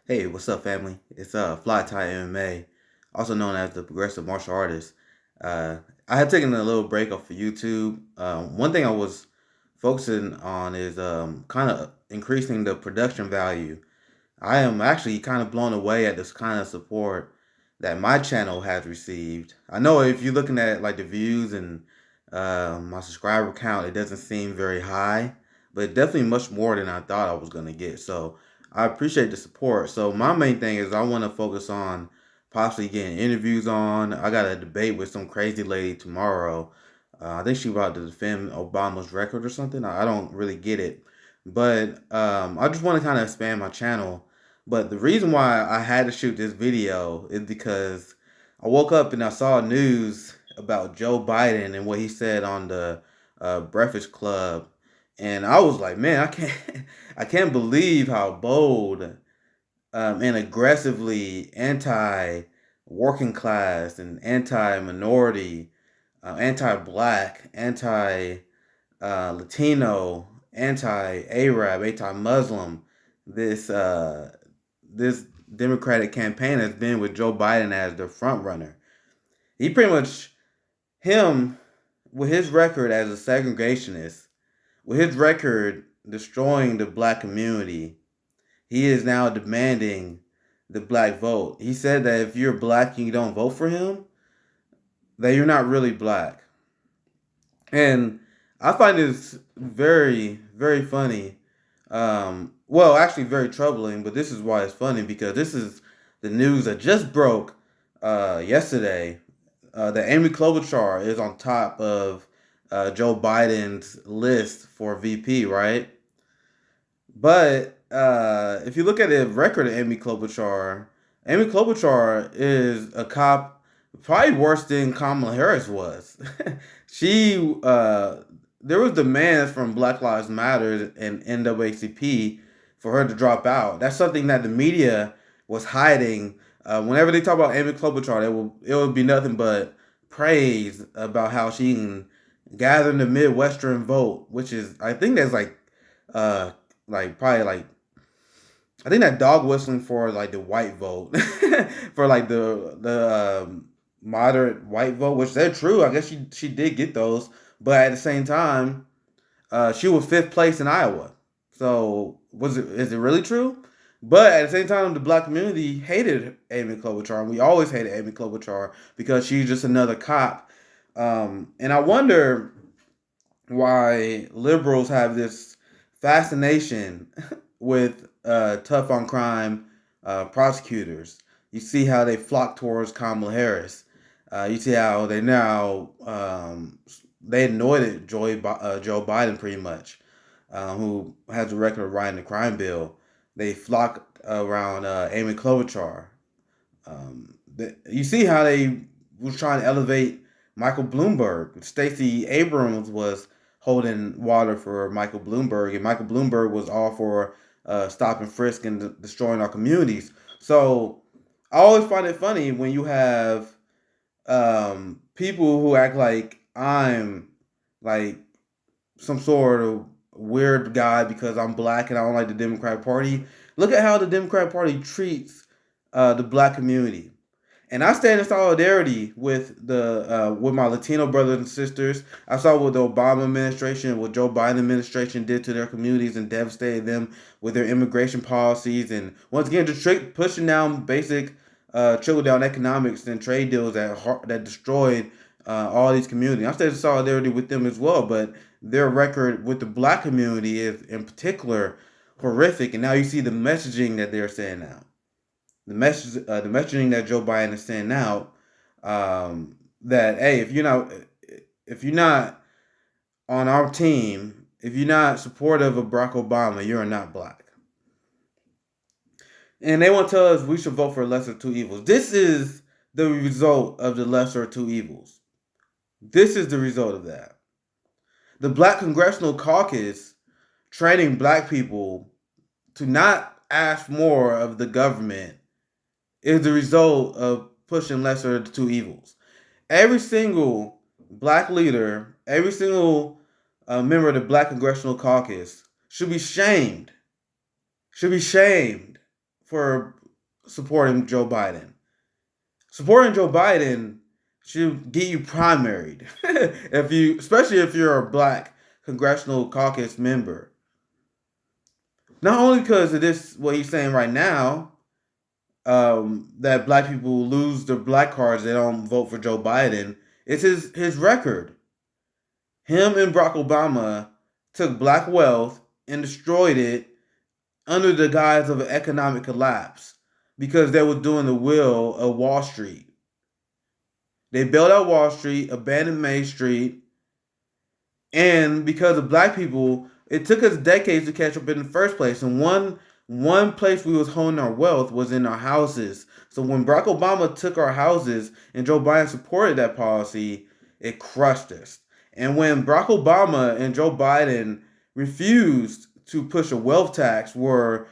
Hey, what's up, family? It's Fly Tie MMA, also known as the Progressive Martial Artist. Uh, I had taken a little break off of YouTube. One thing I was focusing on is kind of increasing the production value. I am actually kind of blown away at this kind of support that my channel has received. I know if you're looking at like the views and my subscriber count, it doesn't seem very high, but definitely much more than I thought I was gonna get. So I appreciate the support. So my main thing is I want to focus on possibly getting interviews on. I got a debate with some crazy lady tomorrow. I think she about to defend Obama's record or something. I don't really get it, but I just want to kind of expand my channel. But the reason why I had to shoot this video is because I woke up and I saw news about Joe Biden and what he said on the Breakfast Club, and I was like, man, I can't believe how bold and aggressively anti working class and anti minority, anti black, anti Latino, anti Arab, anti Muslim this this Democratic campaign has been with Joe Biden as the front runner. He pretty much him with his record as a segregationist, with his record destroying the black community, he is now demanding the black vote. He said that if you're black and you don't vote for him, that you're not really black. And I find this very, very funny. Well, actually, very troubling, but this is why it's funny because this is the news that just broke yesterday that Amy Klobuchar is on top of Joe Biden's list for VP, right? But if you look at the record of Amy Klobuchar is a cop probably worse than Kamala Harris was. she There was demands from Black Lives Matter and NAACP for her to drop out. That's something that the media was hiding. Whenever they talk about Amy Klobuchar, it would be nothing but praise about how she can gather the Midwestern vote, which is I think that's uh probably like I think that dog whistling for like the white vote, for like the moderate white vote, which they're true. I guess she did get those, but at the same time, she was fifth place in Iowa. So is it really true? But at the same time, the black community hated Amy Klobuchar, and we always hated Amy Klobuchar because she's just another cop. And I wonder why liberals have this fascination with tough on crime prosecutors. You see how they flock towards Kamala Harris. You see how they now they anointed Joe Biden pretty much, who has a record of writing the crime bill. They flocked around Amy Klobuchar. You see how they was trying to elevate Michael Bloomberg. Stacey Abrams was holding water for Michael Bloomberg, and Michael Bloomberg was all for stop and frisk and destroying our communities. So I always find it funny when you have people who act like I'm like some sort of weird guy because I'm black and I don't like the Democratic Party. Look at how the Democratic Party treats the black community. And I stand in solidarity with my Latino brothers and sisters. I saw what the Obama administration, what Joe Biden administration did to their communities and devastated them with their immigration policies, and once again just pushing down basic trickle down economics and trade deals that destroyed all these communities. I stand in solidarity with them as well, but their record with the black community is in particular horrific. And now you see the messaging that they're saying now, the messaging that Joe Biden is sending out, that hey, if you're not on our team, if you're not supportive of Barack Obama, you're not black. And they want to tell us we should vote for lesser two evils. This is the result of the lesser two evils. This is the result of that. The Black Congressional Caucus training black people to not ask more of the government is the result of pushing lesser of the two evils. Every single black leader, every single member of the Black Congressional Caucus should be shamed for for supporting Joe Biden. Supporting Joe Biden should get you primaried, especially if you're a black Congressional Caucus member. Not only because of this, what he's saying right now, that black people lose their black cards, they don't vote for Joe Biden. It's his record. Him and Barack Obama took black wealth and destroyed it under the guise of an economic collapse because they were doing the will of Wall Street. They bailed out Wall Street, abandoned Main Street, and because of black people, it took us decades to catch up in the first place. And one place we was holding our wealth was in our houses. So when Barack Obama took our houses and Joe Biden supported that policy, it crushed us. And when Barack Obama and Joe Biden refused to push a wealth tax where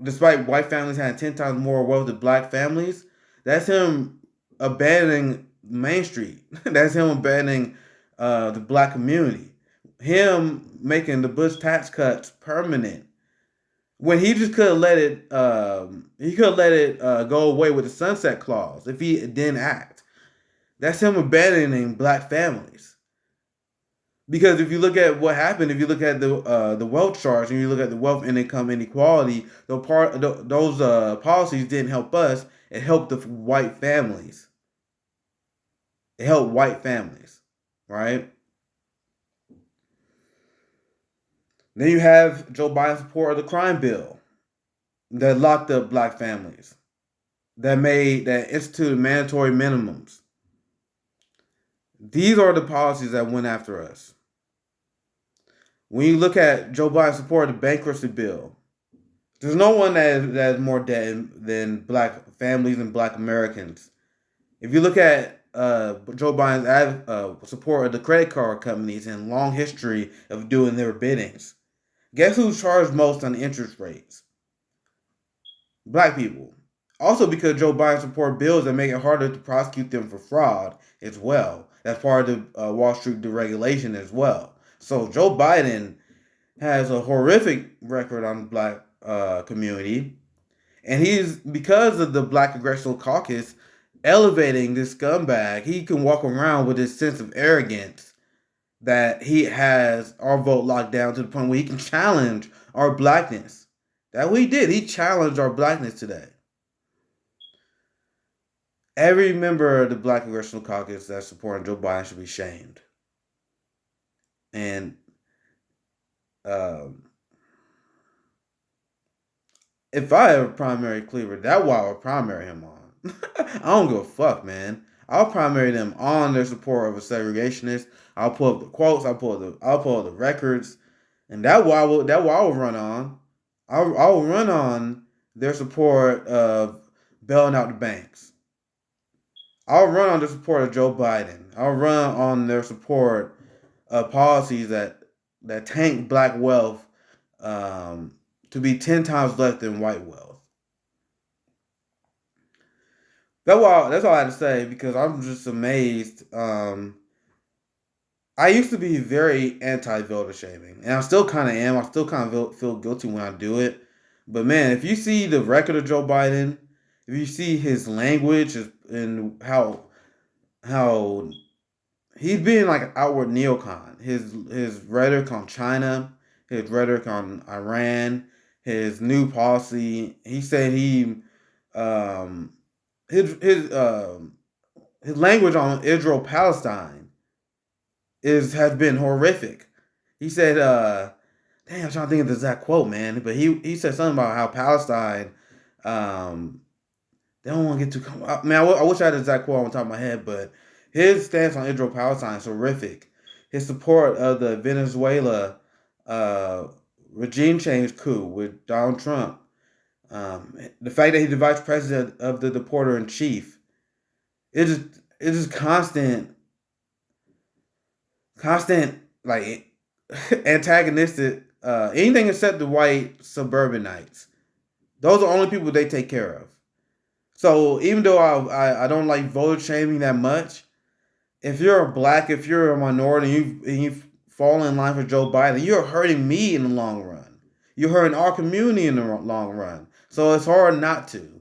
despite white families having 10 times more wealth than black families, that's him abandoning Main Street. That's him abandoning the black community. Him making the Bush tax cuts permanent. When he just could have let it, go away with the sunset clause if he didn't act. That's him abandoning black families. Because if you look at what happened, if you look at the wealth charts and you look at the wealth and income inequality, those policies didn't help us. It helped the white families. It helped white families, right? Then you have Joe Biden's support of the crime bill that locked up black families, that instituted mandatory minimums. These are the policies that went after us. When you look at Joe Biden's support of the bankruptcy bill, there's no one that has more debt than black families and black Americans. If you look at Joe Biden's support of the credit card companies and long history of doing their biddings, guess who's charged most on interest rates? Black people. Also because Joe Biden supported bills that make it harder to prosecute them for fraud as well. That's part of the Wall Street deregulation as well. So Joe Biden has a horrific record on the black community. And he's, because of the Black Congressional Caucus elevating this scumbag, he can walk around with this sense of arrogance that he has our vote locked down to the point where he can challenge our blackness. That's what he did. He challenged our blackness today. Every member of the Black Congressional Caucus that's supporting Joe Biden should be shamed. And if I have a primary Cleaver, that's what I would primary him on. I don't give a fuck, man. I'll primary them on their support of a segregationist. I'll pull up the quotes. I'll pull up the records, and that's what I will run on. I'll run on their support of bailing out the banks. I'll run on the support of Joe Biden. I'll run on their support of policies that tank black wealth to be 10 times less than white wealth. That's all I had to say because I'm just amazed. I used to be very anti-voter shaming, and I still kind of am. I still kind of feel guilty when I do it. But man, if you see the record of Joe Biden, if you see his language and how he's being like an outward neocon, his rhetoric on China, his rhetoric on Iran, his new policy. He said his language on Israel Palestine has been horrific. He said, "Dang, I'm trying to think of the exact quote, man." But he said something about how Palestine, they don't want to get too. Man, I wish I had the exact quote on top of my head, but his stance on Israel Palestine is horrific. His support of the Venezuela regime change coup with Donald Trump. The fact that he's the vice president of the deporter in chief. It's just constant like antagonistic. Anything except the white suburbanites. Those are the only people they take care of. So even though I don't like voter shaming that much, if you're a black, if you're a minority, and you fall in line for Joe Biden, you're hurting me in the long run. You're hurting our community in the long run. So it's hard not to.